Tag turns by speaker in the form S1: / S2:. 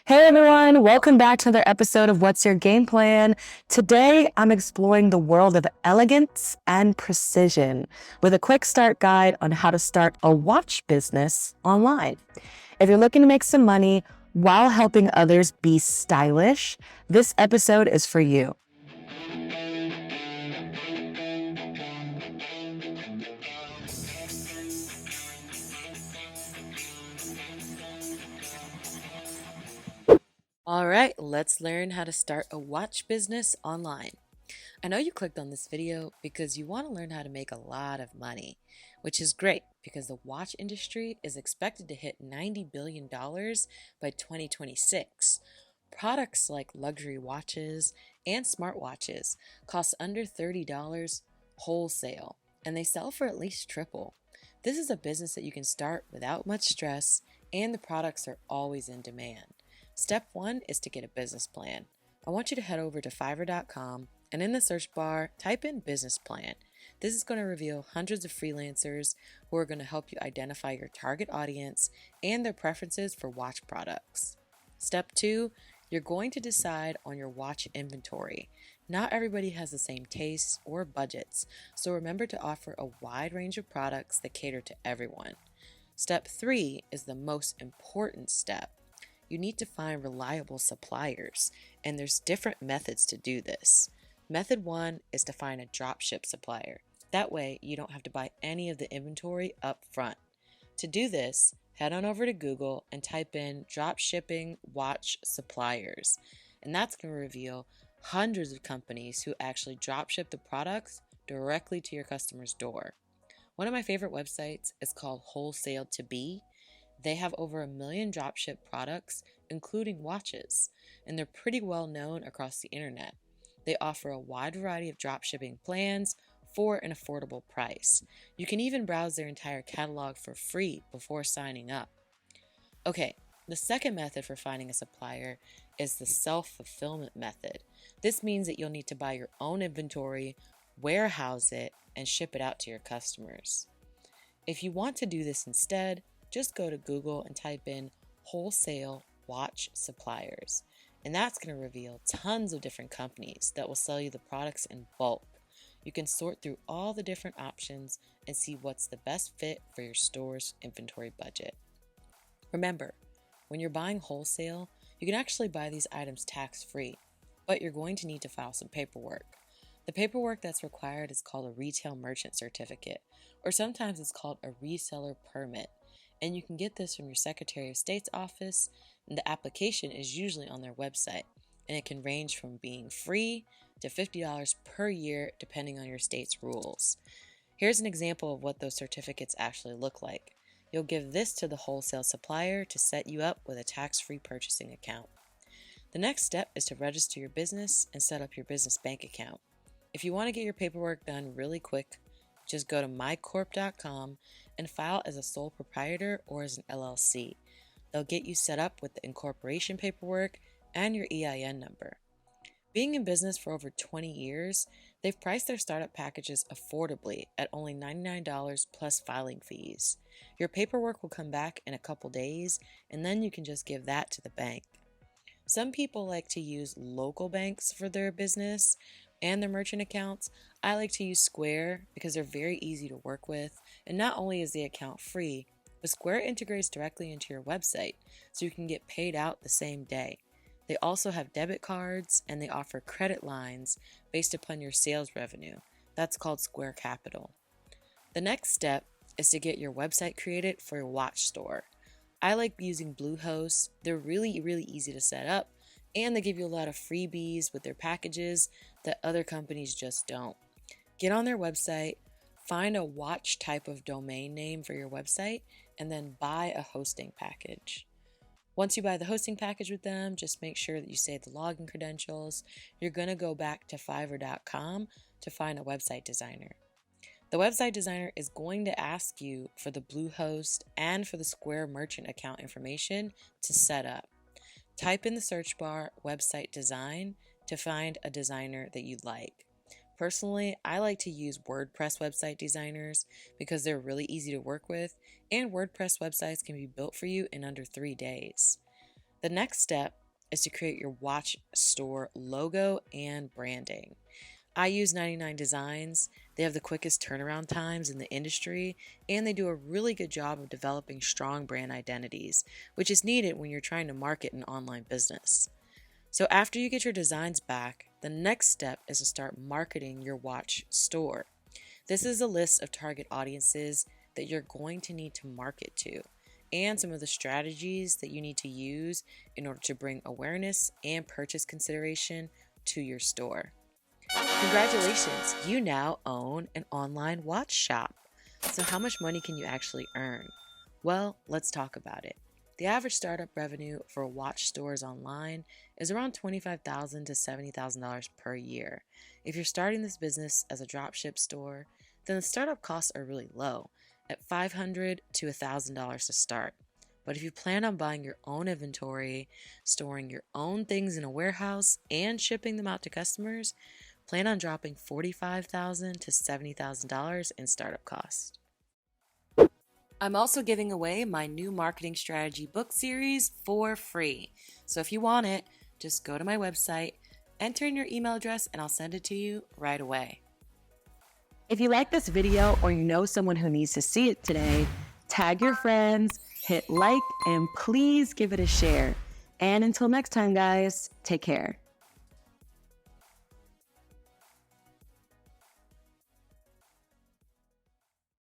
S1: Hey everyone, welcome back to another episode of What's Your Game Plan? Today, I'm exploring the world of elegance and precision with a quick start guide on how to start a watch business online. If you're looking to make some money while helping others be stylish, this episode is for you. All right, let's learn how to start a watch business online. I know you clicked on this video because you want to learn how to make a lot of money, which is great because the watch industry is expected to hit $90 billion by 2026. Products like luxury watches and smartwatches cost under $30 wholesale, and they sell for at least triple. This is a business that you can start without much stress, and the products are always in demand. Step one is to get a business plan. I want you to head over to Fiverr.com and in the search bar, type in business plan. This is going to reveal hundreds of freelancers who are going to help you identify your target audience and their preferences for watch products. Step two, you're going to decide on your watch inventory. Not everybody has the same tastes or budgets, so remember to offer a wide range of products that cater to everyone. Step three is the most important step. You need to find reliable suppliers, and there's different methods to do this. Method one is to find a dropship supplier. That way, you don't have to buy any of the inventory up front. To do this, head on over to Google and type in dropshipping watch suppliers, and that's going to reveal hundreds of companies who actually dropship the products directly to your customer's door. One of my favorite websites is called Wholesale Suppliers. They have over 1 million dropship products, including watches, and they're pretty well known across the internet. They offer a wide variety of dropshipping plans for an affordable price. You can even browse their entire catalog for free before signing up. Okay, the second method for finding a supplier is the self-fulfillment method. This means that you'll need to buy your own inventory, warehouse it, and ship it out to your customers. If you want to do this instead, just go to Google and type in wholesale watch suppliers, and that's going to reveal tons of different companies that will sell you the products in bulk. You can sort through all the different options and see what's the best fit for your store's inventory budget. Remember, when you're buying wholesale, you can actually buy these items tax-free, but you're going to need to file some paperwork. The paperwork that's required is called a retail merchant certificate, or sometimes it's called a reseller permit. And you can get this from your Secretary of State's office, and the application is usually on their website, and it can range from being free to $50 per year depending on your state's rules. Here's an example of what those certificates actually look like. You'll give this to the wholesale supplier to set you up with a tax-free purchasing account. The next step is to register your business and set up your business bank account. If you want to get your paperwork done really quick, just go to mycorp.com and file as a sole proprietor or as an LLC. They'll get you set up with the incorporation paperwork and your EIN number. Being in business for over 20 years, they've priced their startup packages affordably at only $99 plus filing fees. Your paperwork will come back in a couple days, and then you can just give that to the bank. Some people like to use local banks for their business and their merchant accounts. I like to use Square because they're very easy to work with, and not only is the account free, but Square integrates directly into your website, so you can get paid out the same day. They also have debit cards, and they offer credit lines based upon your sales revenue. That's called Square Capital. The next step is to get your website created for your watch store. I like using Bluehost. They're really easy to set up, and they give you a lot of freebies with their packages that other companies just don't. Get on their website, find a watch type of domain name for your website, and then buy a hosting package. Once you buy the hosting package with them, just make sure that you save the login credentials. You're going to go back to Fiverr.com to find a website designer. The website designer is going to ask you for the Bluehost and for the Square merchant account information to set up. Type in the search bar website design to find a designer that you like. Personally, I like to use WordPress website designers because they're really easy to work with, and WordPress websites can be built for you in under 3 days. The next step is to create your watch store logo and branding. I use 99 Designs. They have the quickest turnaround times in the industry, and they do a really good job of developing strong brand identities, which is needed when you're trying to market an online business. So, after you get your designs back, the next step is to start marketing your watch store. This is a list of target audiences that you're going to need to market to, and some of the strategies that you need to use in order to bring awareness and purchase consideration to your store. Congratulations, you now own an online watch shop. So, how much money can you actually earn? Well, let's talk about it. The average startup revenue for watch stores online is around $25,000 to $70,000 per year. If you're starting this business as a dropship store, then the startup costs are really low, at $500 to $1,000 to start. But if you plan on buying your own inventory, storing your own things in a warehouse, and shipping them out to customers, plan on dropping $45,000 to $70,000 in startup costs. I'm also giving away my new marketing strategy book series for free. So if you want it, just go to my website, enter in your email address, and I'll send it to you right away.
S2: If you like this video or you know someone who needs to see it today, tag your friends, hit like, and please give it a share. And until next time, guys, take care.